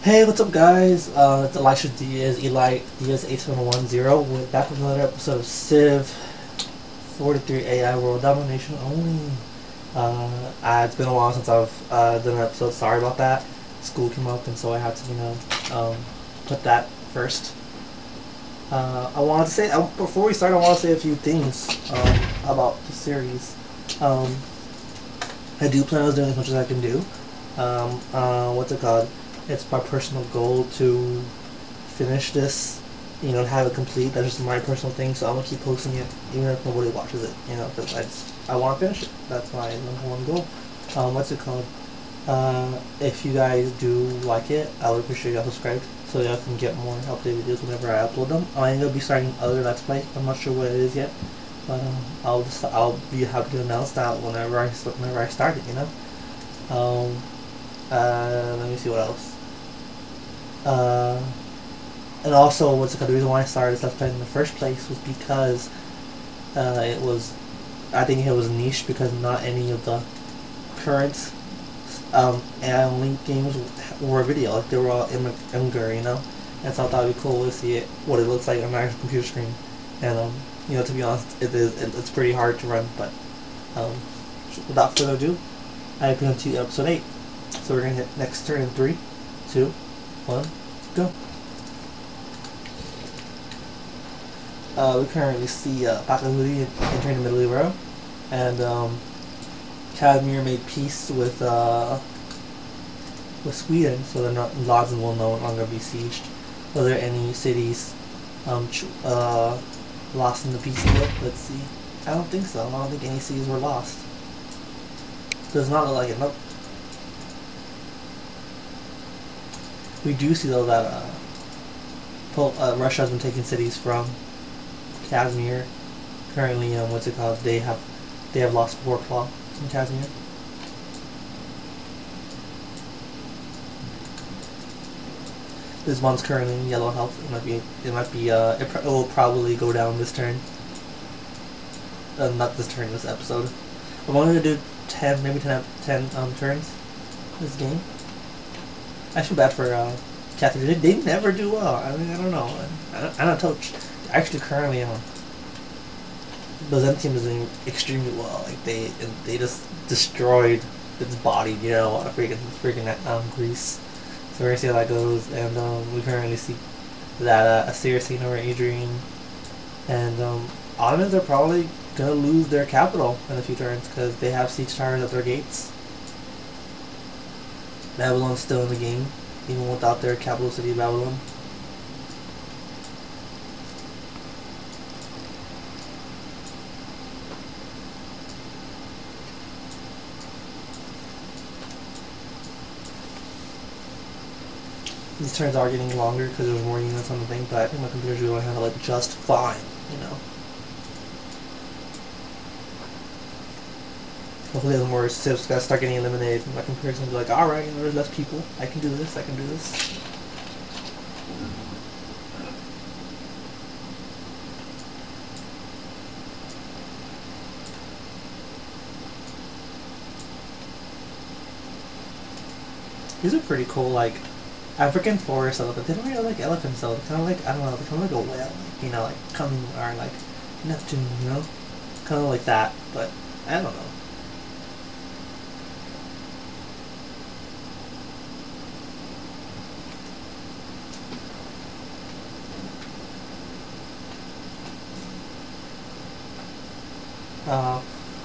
Hey, what's up, guys? It's Elisha Diaz, Eli Diaz 8710. We're back with another episode of Civ 43 AI World Domination only. It's been a while since I've done an episode. Sorry about that. School came up, and so I had to, put that first. I wanted to say before we start, I want to say a few things about the series. I do plan on doing as much as I can do. What's it called? It's my personal goal to finish this, have it complete. That's just my personal thing, so I'm gonna keep posting it even if nobody watches it, because I want to finish it. That's my number one goal. What's it called? If you guys do like it, I would appreciate y'all subscribe so y'all can get more updated videos whenever I upload them. I'm gonna be starting other Let's Play. I'm not sure what it is yet, but I'll be happy to announce that whenever I start it. Let me see what else. And also, what's it called? The reason why I started Let's Play in the first place was because I think it was niche because not any of the current AI-only games were video. Like, they were all Imgur, and so I thought it'd be cool to see what it looks like on an actual computer screen. And to be honest, it's pretty hard to run. But without further ado, I present to you episode 8. So we're gonna hit next turn in 3, 2, 1, go. We currently see Pakahudi entering the middle of the row, and Casimir made peace with Sweden, so they're not Lodz will no longer be sieged. Are there any cities lost in the peace deal? Let's see. I don't think so. I don't think any cities were lost. Does not look like it. Nope. We do see though that Russia has been taking cities from Casimir. Currently, what's it called? They have lost Warclaw in Casimir. This one's currently in yellow health. It will probably go down this turn. Not this turn, this episode. I'm only gonna do 10, maybe 10 turns this game. I feel bad for Catherine. They never do well. I mean, I don't know. I don't touch. Actually, currently, Byzantium is doing extremely well. Like they just destroyed its body. Freaking Greece. So we're gonna see how that goes. And we currently see that Assyria taking over Adrian, and Ottomans are probably gonna lose their capital in a few turns because they have siege towers at their gates. Babylon's still in the game, even without their capital city, Babylon. These turns are getting longer because there's more units on the thing, but I think my computer's going to handle it just fine, Hopefully the more civs guys start getting eliminated, my computer's going to be like, alright, there's less people. I can do this, I can do this. These are pretty cool, like, African forest elephants. They don't really like elephants though. They're kind of like, I don't know, they're kind of like a whale, like coming, or like Neptune, kind of like that, but I don't know.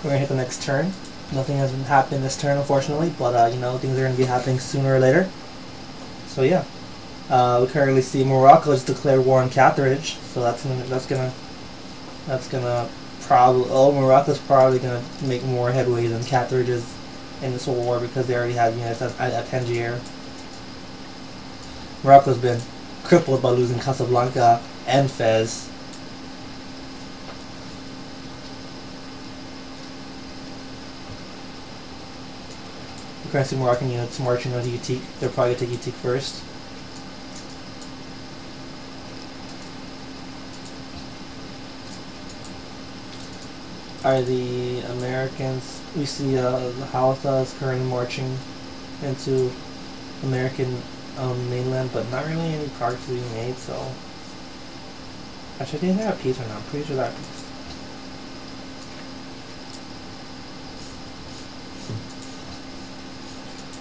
We're gonna hit the next turn. Nothing has been happening this turn, unfortunately, but things are gonna be happening sooner or later. So yeah, we currently see Morocco just declared war on Carthage, so that's gonna probably Morocco's probably gonna make more headway than Carthage is in this war because they already have units at Tangier. Morocco's been crippled by losing Casablanca and Fez. Currently Moroccan units marching onto Utique. They're probably going to take Utique first. Are the Americans? We see the Houthas currently marching into American mainland, but not really any progress being made. So actually, I think they have peace right now. I'm pretty sure they have peace.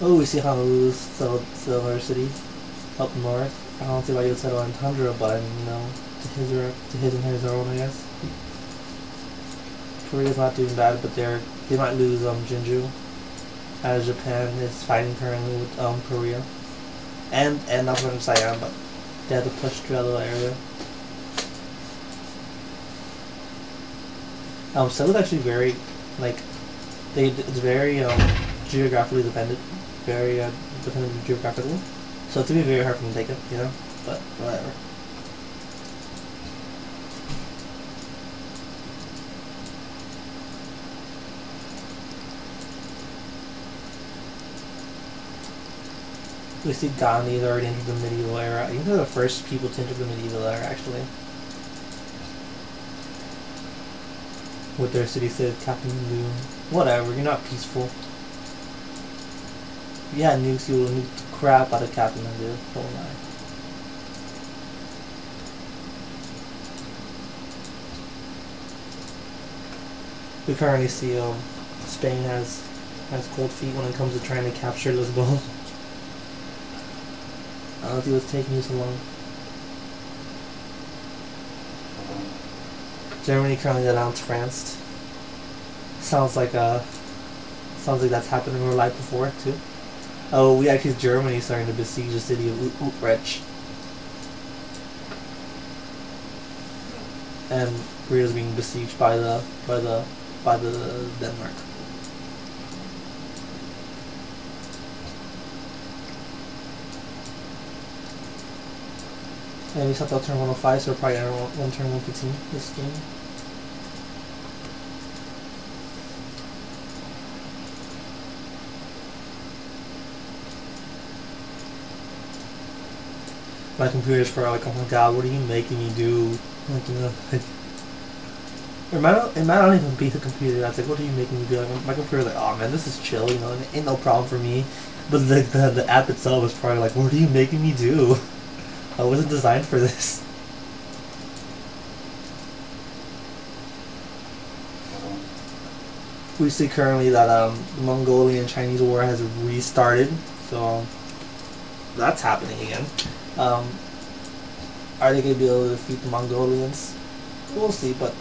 Oh, we see Honolulu's settled another city up north. I don't see why you would settle in Tundra, but you know, to his and his own, I guess. Korea's not doing bad, but they might lose Jinju, as Japan is fighting currently with Korea, and Northern Siam, but they have to push to the other area. Seoul is actually very it's very geographically dependent, very dependent geographically, so it's gonna be very hard for them to take it, you know. But whatever. We see Gandhi's already entered the medieval era. I think they're the first people to enter the medieval era, actually. With their city-state Kathmandu. Whatever, you're not peaceful. If you had nukes, you would nuke the crap out of Kathmandu. Don't lie. We currently see Spain has cold feet when it comes to trying to capture Lisbon. I don't see what's taking you so long. Germany currently announced France. Sounds like that's happened in real life before too. Oh, we actually Germany starting to besiege the city of Utrecht, and Korea's being besieged by the Denmark. And we stopped out turn 105, so we're probably on turn 115 this game. My computer's probably like, oh my god, what are you making me do? Like, you know, like, it might not even be the computer that's like, what are you making me do? Like, my computer's like, oh man, this is chill, you know, it ain't no problem for me. But the app itself is probably like, what are you making me do? I wasn't designed for this. We see currently that the Mongolian-Chinese war has restarted, so that's happening again. Are they going to be able to defeat the Mongolians? We'll see, but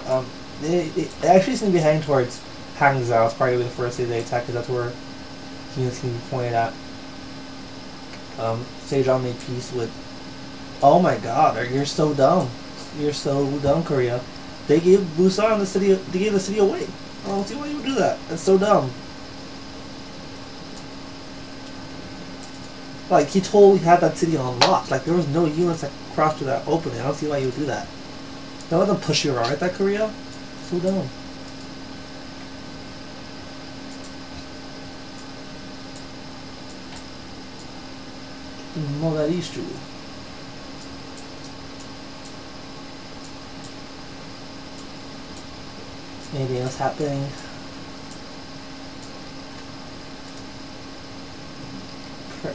they actually seem to be heading towards Hangzhou. It's probably the first day they attack, because that's where units can be pointed at. Sejong made peace with... Oh my god, you're so dumb. You're so dumb, Korea. They gave Busan the city. They gave the city away. I don't see why you would do that. That's so dumb. Like, he totally had that city on lock. Like, there was no units that crossed through that opening. I don't see why you would do that. Don't let them push you around like that, Korea. So dumb. Mogadishu. Anything else happening?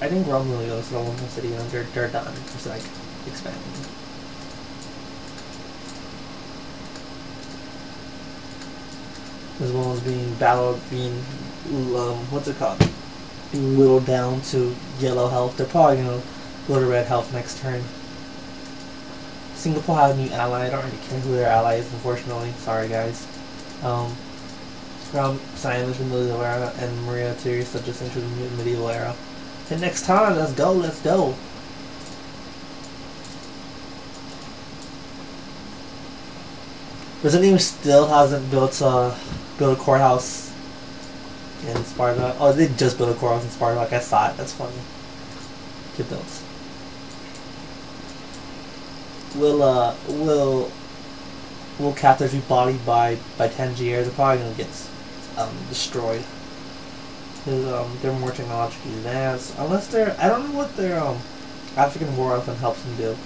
I think Rome really goes to the one city and they're done. Just like expanding. As well as being battled, what's it called? Being whittled down to yellow health. They're probably gonna go to red health next turn. Singapore has a new ally. I don't really care who their ally is, unfortunately. Sorry, guys. From Siam is the medieval era, and Maria Theresa just entered the medieval era. And next time, let's go. Byzantium still hasn't built a courthouse in Sparta. Oh, they just built a courthouse in Sparta. Like I saw it. That's funny. Get those. Will Carthage be bodied by Tangiers? They're probably gonna get destroyed. They're more technologically advanced. Unless I don't know what their African war elephant helps them do.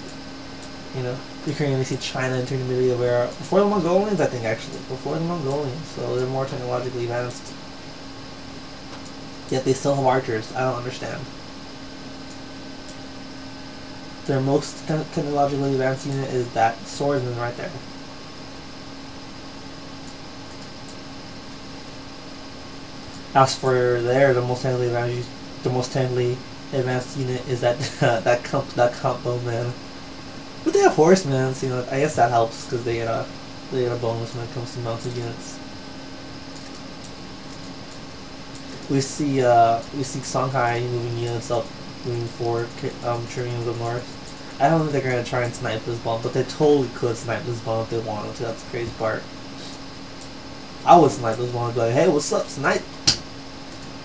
You know, you can only see China entering the medieval era before the Mongolians. I think actually before the Mongolians, so they're more technologically advanced. Yet they still have archers. I don't understand. Their most technologically advanced unit is that swordsman right there. As for there, the most technically advanced unit is that that combo man. But they have horsemen, so I guess that helps because they get a bonus when it comes to mounted units. We see Songhai moving units up, moving forward, trimming the north. I don't think they're gonna try and snipe this bomb, but they totally could snipe this bomb if they wanted to. That's the crazy part. I would snipe this bomb and be like, hey, what's up, snipe?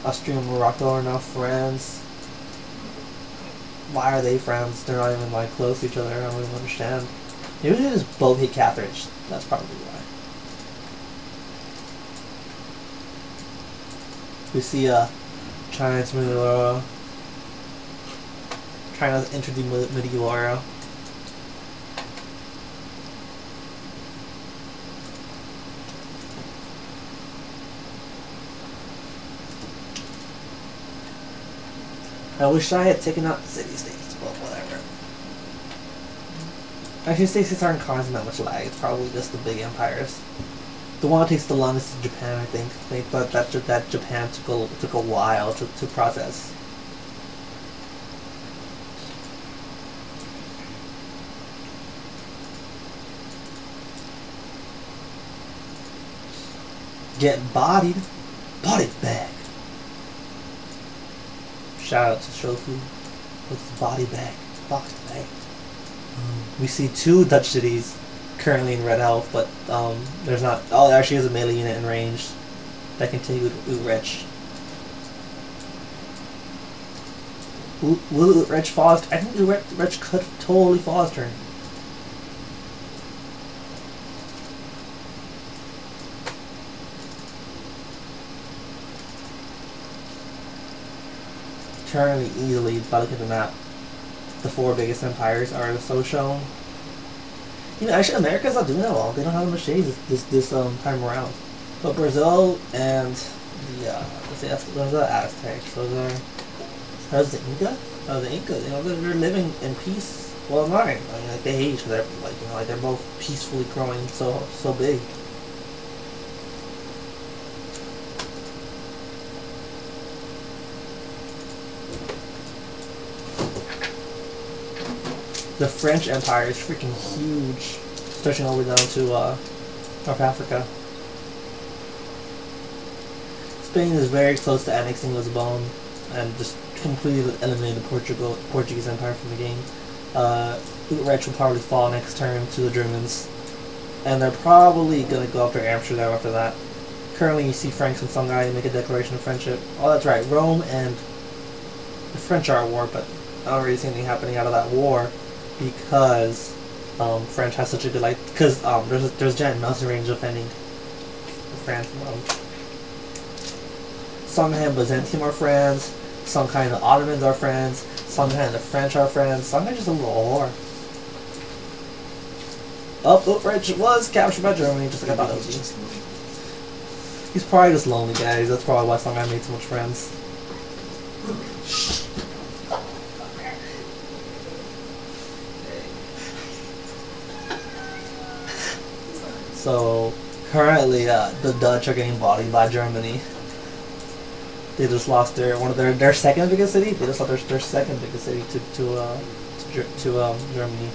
Austria and Morocco are now friends. Why are they friends? They're not even like close to each other. I don't even understand. Maybe they just both hate Carthage. That's probably why. We see China's medieval era. China's entered the medieval era. I wish I had taken out the city-states, but whatever. Actually, city-states aren't causing that much lag. It's probably just the big empires. The one that takes the longest is Japan, I think. They thought that Japan took a while to process. Get bodied. Body bag. Shout out to Shofu. What's the body bag? Boxed bag. We see 2 Dutch cities currently in red health, but there's not. Oh, there actually is a melee unit in range that can take Utrecht. Will Utrecht fall? I think Utrecht could totally fall his turn. Currently, easily, if I look at the map, the 4 biggest empires are so shown. Actually, America's not doing that well. They don't have much shades this time around. But Brazil and those are the Aztecs. How's the Inca? Oh, the Inca. They're living in peace. Well, not. I mean, like they hate each other. Like they're both peacefully growing so big. The French Empire is freaking huge, stretching all the way down to North Africa. Spain is very close to annexing Lisbon and just completely eliminating the Portuguese Empire from the game. Utrecht will probably fall next turn to the Germans, and they're probably going to go after Amsterdam after that. Currently, you see Franks and Songhai make a declaration of friendship. Oh, that's right, Rome and the French are at war, but I don't really see anything happening out of that war. Because French has such a good because there's a giant mountain range defending France and Rome. Songhai and Byzantium are friends. Songhai and the Ottomans are friends. Songhai and the French are friends. Songhai just a little whore. Utrecht was captured by Germany, just like I thought it would be. He's probably just lonely, guys. That's probably why Songhai made so much friends. So currently, the Dutch are getting bodied by Germany. They just lost their second biggest city. They just lost their second biggest city to Germany.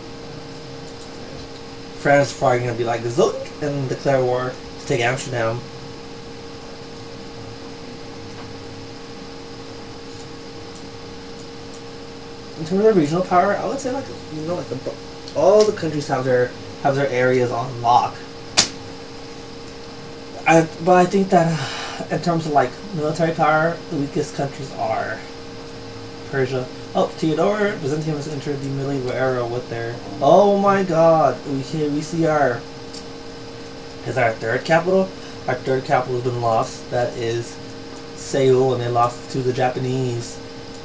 France is probably gonna be like Zook and declare war to take Amsterdam. In terms of regional power, I would say all the countries have their areas on lock. But I think that in terms of military power, the weakest countries are Persia. Oh, Theodore, Byzantium has entered the medieval era with their. Oh my God! We see our 3rd capital. Our 3rd capital has been lost. That is Seoul, and they lost to the Japanese.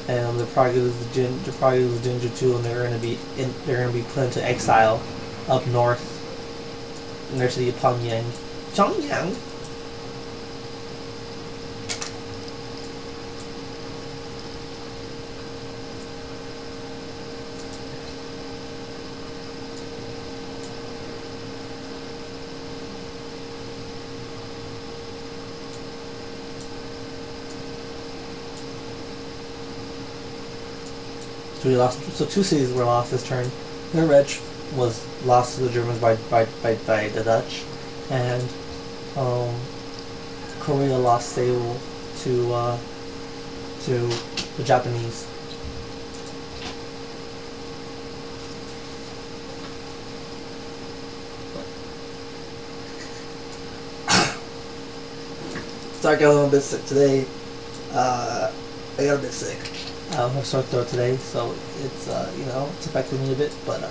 And the probably lose Jinju too, and they're gonna be put into exile up north in their city of Pyongyang. Pyongyang. So we lost. So 2 cities were lost this turn. Utrecht was lost to the Germans by the Dutch, and Korea lost Seoul to the Japanese. Sorry, I got a little bit sick today. I got a bit sick. I have a sore throat today, so it's it's affecting me a bit. But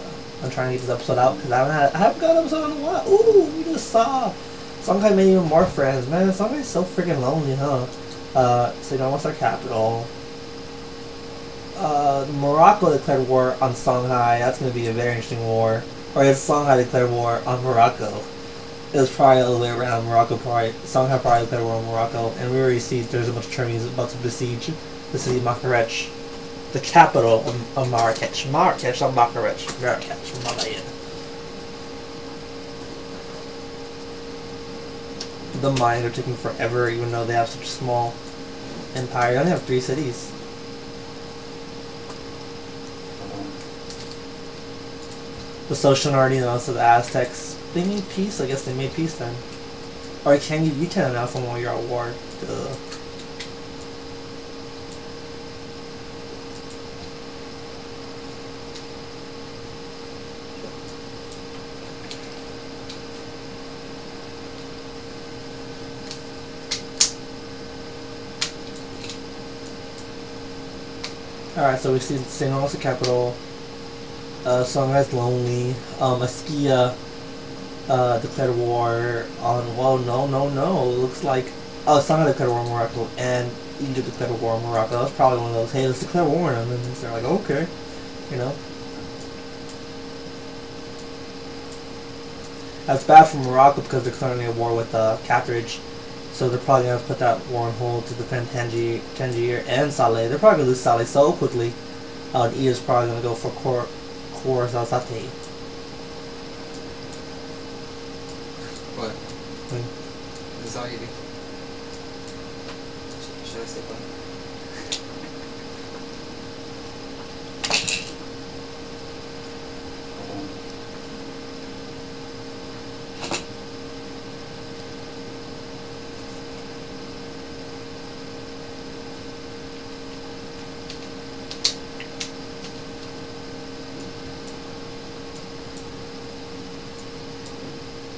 I'm trying to get this episode out because I haven't got an episode in a while. Ooh, we just saw Songhai made even more friends. Man, Songhai's so freaking lonely, huh? So what's our capital? Morocco declared war on Songhai. That's gonna be a very interesting war. Or is Songhai declared war on Morocco? It was probably all the way around. Songhai probably declared war on Morocco, and we already see there's a bunch of Chinese about to besiege the city of Marrakech, the capital of Marrakech. Marrakech, not Marrakech. Marrakech, my bad. The mines are taking forever, even though they have such a small empire. They only have 3 cities. The social already announced that the Aztecs, they made peace. I guess they made peace then. Or you can announce them while you're at war. Duh. Alright, so we see Seoul as the capital. Songhai's lonely. Askia declared war on. Well, no. It looks like Songhai declared war on Morocco, and Egypt declared war on Morocco. That's probably one of those. Hey, let's declare war on them, and they're like, okay, That's bad for Morocco because they're declaring a war with Carthage. So they're probably going to put that war on hold to defend Tangier and Saleh. They're probably going to lose Saleh so quickly. And Egypt's probably going to go for Khorasan. What? This is all you do. Should I say what?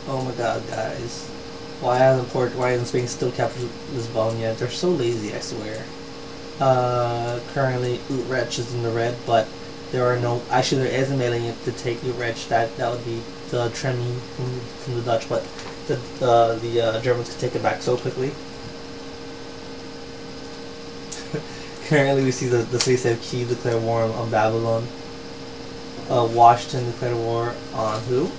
Oh my god, guys. Why hasn't Spain still captured Lisbon yet? They're so lazy, I swear. Currently, Utrecht is in the red, but there are no... Actually, there is a mailing to take Utrecht. That would be the Tremi from the Dutch, but the Germans could take it back so quickly. Currently, we see the city of Kiev declare war on Babylon. Washington declared war on who?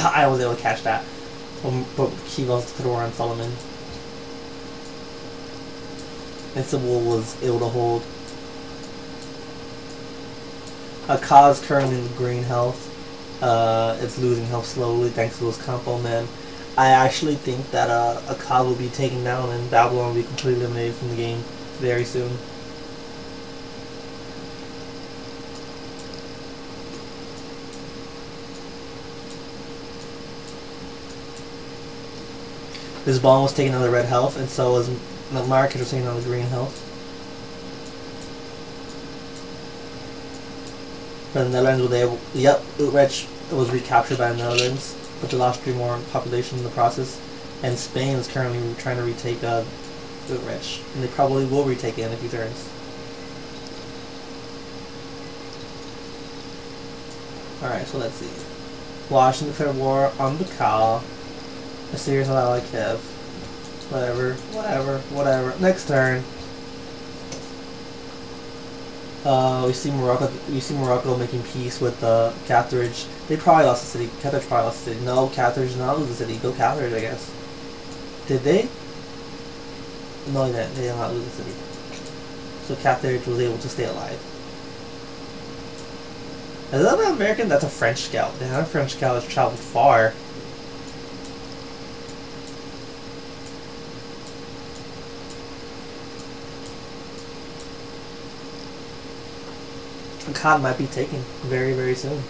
I was able to catch that. But Kiev also declared war on Solomon. Istanbul was able to hold. Akkad is currently in green health. It's losing health slowly thanks to those compo men. I actually think that Akkad will be taken down and Babylon will be completely eliminated from the game very soon. Lisbon was taking on the red health, and so was Marrakech was taking on the green health. The Netherlands were able. Yep, Utrecht was recaptured by the Netherlands, but they lost 3 more population in the process. And Spain is currently trying to retake Utrecht, and they probably will retake it in a few turns. Alright, so let's see. Washington declared war on Bacall. A series on that like Kev. Whatever. Next turn. We see Morocco making peace with Carthage. They probably lost the city. Carthage probably lost the city. No, Carthage did not lose the city. Go Carthage, I guess. Did they? No, they didn't. They did not lose the city. So Carthage was able to stay alive. Is that an American? That's a French scout. Damn, a French scout has traveled far. Akkad might be taken very, very soon.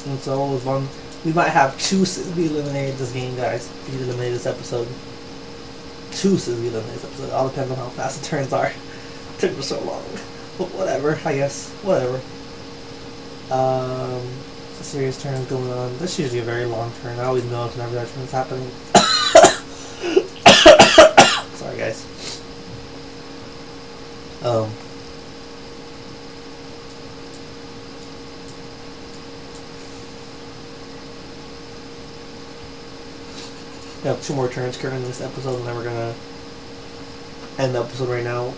And so it was one. We might have 2 cities be eliminated this game, guys. Be eliminated this episode. 2 cities be eliminated this episode. It all depends on how fast the turns are. It took me so long. But whatever, I guess. Whatever. A serious turn is going on. This is usually a very long turn. I always know whenever that turn is happening. Sorry, guys. We have 2 more turns currently in this episode, and then we're gonna end the episode right now.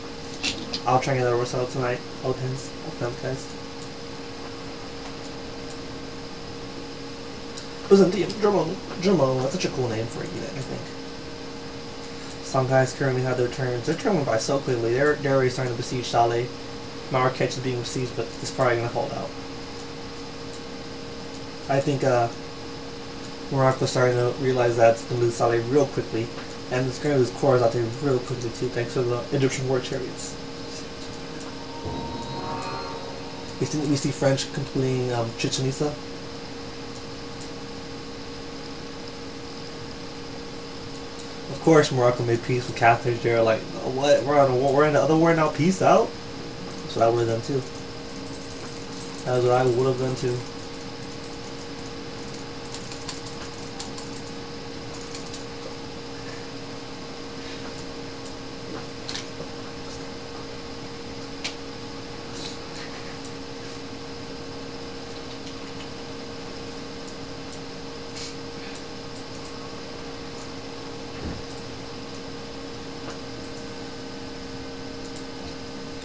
I'll try and get that over settled tonight. All depends, guys. Drumo, that's such a cool name for a unit, I think. Songhai currently have their turns. Their turn went by so quickly. They're already starting to besiege Saleh. Marrakech is being besieged, but it's probably going to hold out. I think Morocco's starting to realize that it's going to lose Saleh real quickly. And it's going to lose cores out there real quickly too, thanks to the Egyptian war chariots. We see French completing Chichen Itza. Of course, Morocco made peace with Carthage. They're like, what? We're in the other war now. Peace out. That's what I would have done too. That's what I would have done too.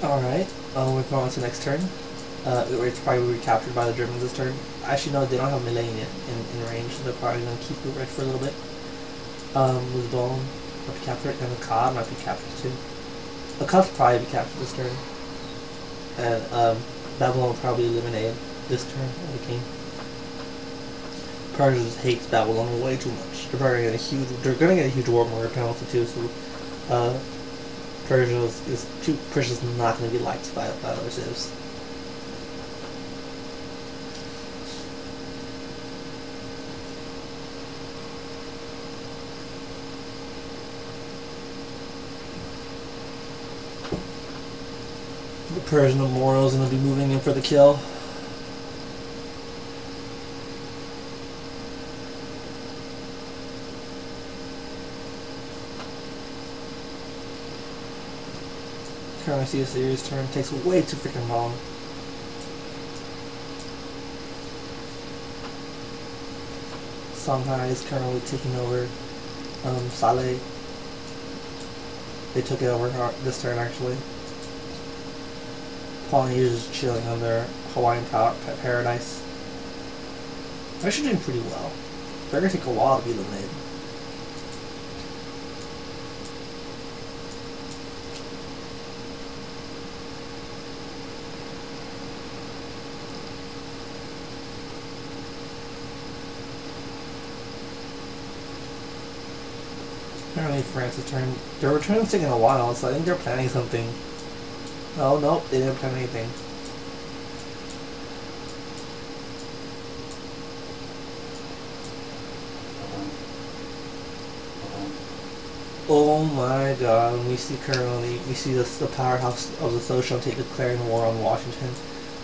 Alright, we're going on to the next turn. It's probably recaptured by the Germans this turn. Actually, no, they don't have melee in range, so they're probably going to keep it right for a little bit. Lisbon might be captured, and Akkad might be captured too. Akkad will probably be captured this turn. And Babylon will probably eliminate this turn of the game. Persia just hates Babylon way too much. They're probably going to get a huge war murder penalty too, so Persia's not going to be liked by other civs. The Persian Memorial is going to be moving in for the kill. Currently see a series turn. Takes way too freaking long. Songhai is currently taking over Saleh. They took it over this turn actually. Polynesia's is chilling on their Hawaiian paradise. They're actually doing pretty well. They're going to take a while to be eliminated. Apparently France's turn. Their return's taking a while, so I think they're planning something. Oh, nope, they didn't plan anything. Oh my god, we see the powerhouse of the social declaring war on Washington.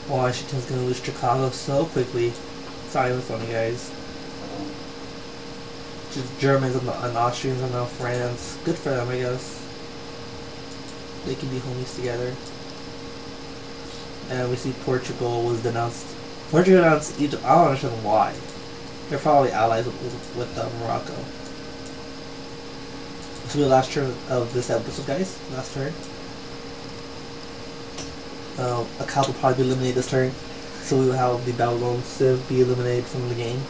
Washington's gonna lose Chicago so quickly. Sorry, that's funny, guys. Germans and Austrians are now France. Good for them, I guess. They can be homies together. And we see Portugal was denounced. Portugal denounced Egypt. I don't understand why. They're probably allies with Morocco. This will be the last turn of this episode, guys. Last turn. Akkad will probably be eliminated this turn. So we will have the Babylon Civ be eliminated from the game.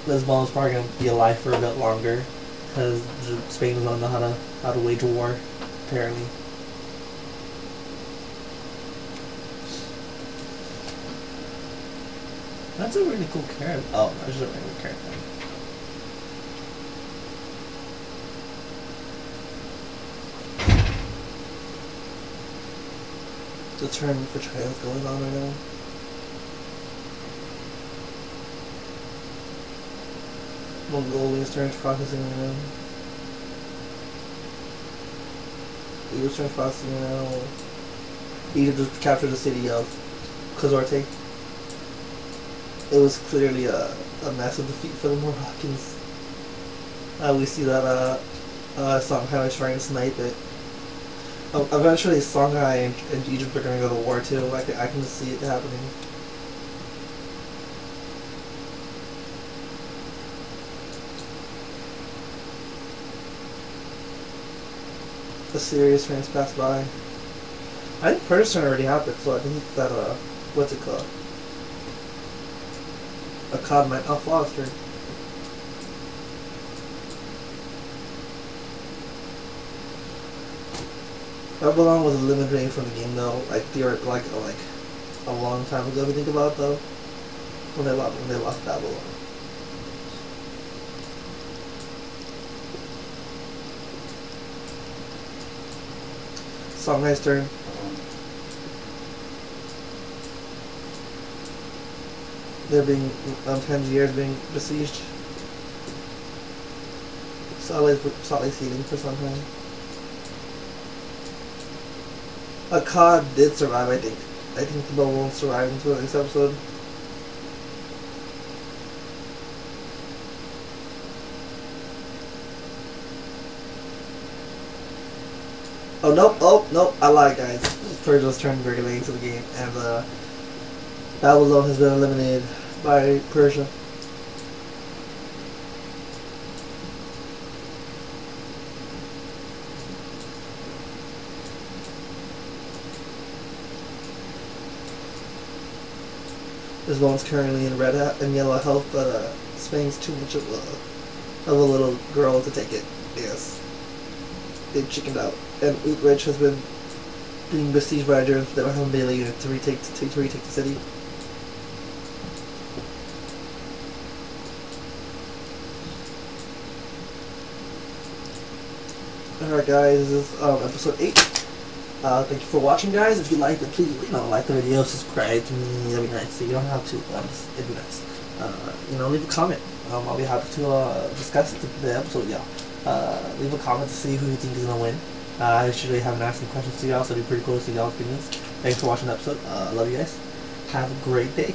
Lisbon is probably going to be alive for a bit longer because Spain doesn't know how to wage a war, apparently. That's a really cool character. Oh, that's just a regular character. The turn for China is going on right now. Mongolia's turn is processing right now. Egypt's turn is processing right now. Egypt just captured the city of Kazorte. It was clearly a massive defeat for the Moroccans. We see that Songhai was trying to snipe it. Eventually, Songhai and Egypt are going to go to war too. I can see it happening. Assyria's turns passed by. I think Persia's turn already happened, so I think that what's it called? Akkad might outlaw his turn. Babylon was eliminated from the game though, like a long time ago. If you think about it, though, when they lost Babylon. Songhai's turn. They're being Tangiers being besieged. Salt Lake's healing for Songhai. Akkad did survive, I think. I think the bow won't survive until the next episode. Oh nope, I lied, guys. Persia's turned very late into the game, and Babylon has been eliminated by Persia. This one's currently in red and yellow health, but Spain's too much of a little girl to take it. Yes, they chickened out, and Utrecht has been being besieged by Germans. They don't have a melee unit to retake the city. Alright, guys, this is episode 8. Thank you for watching, guys. If you liked it, please like the video, subscribe to me. That'd be nice. So you don't have to, it'd be nice. Leave a comment. I'll be happy to discuss the episode, y'all. Leave a comment to see who you think is gonna win. I usually haven't asked any questions to y'all, so it'd be pretty cool to see y'all's opinions. Thanks for watching the episode. Love you guys. Have a great day.